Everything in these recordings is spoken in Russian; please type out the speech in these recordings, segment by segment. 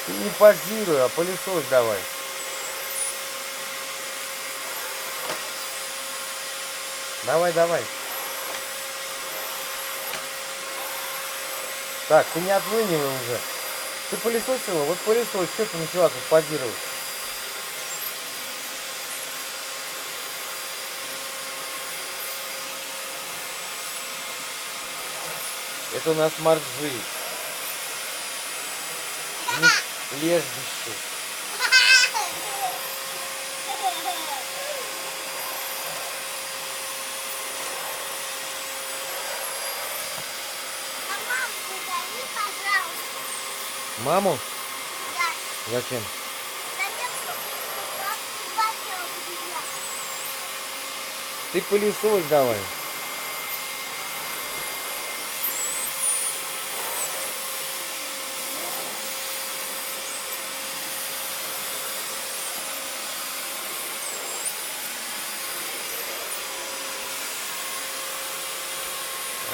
Ты не позируй, а пылесос давай. Давай, давай. Так, ты не отлынивай уже. Ты пылесосила? Вот пылесос, что ты начала тут позировать? Это у нас моржи. У них лежбище. Маму? Да. Зачем? Ты пылесос давай.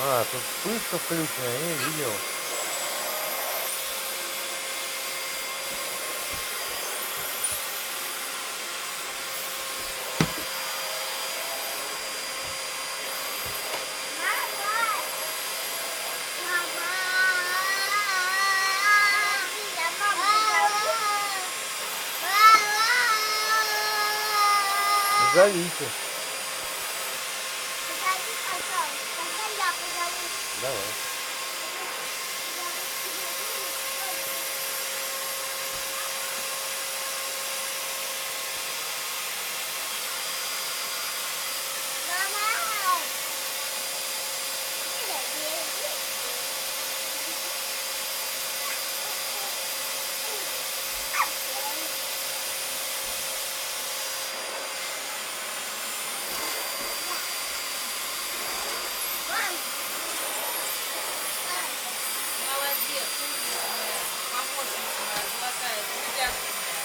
А, тут вспышка включена, я не видел. Зовите. Давай. Молодец, умница, помощница моя золотая, трудяшка моя.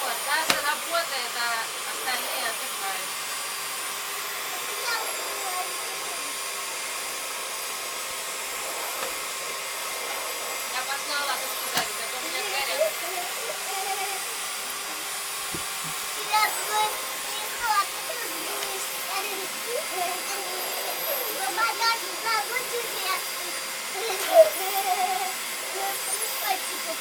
Вот, Даша работает, а остальные отдыхают. Я пошла ладушки жарить, а то у меня горят. Спасибо.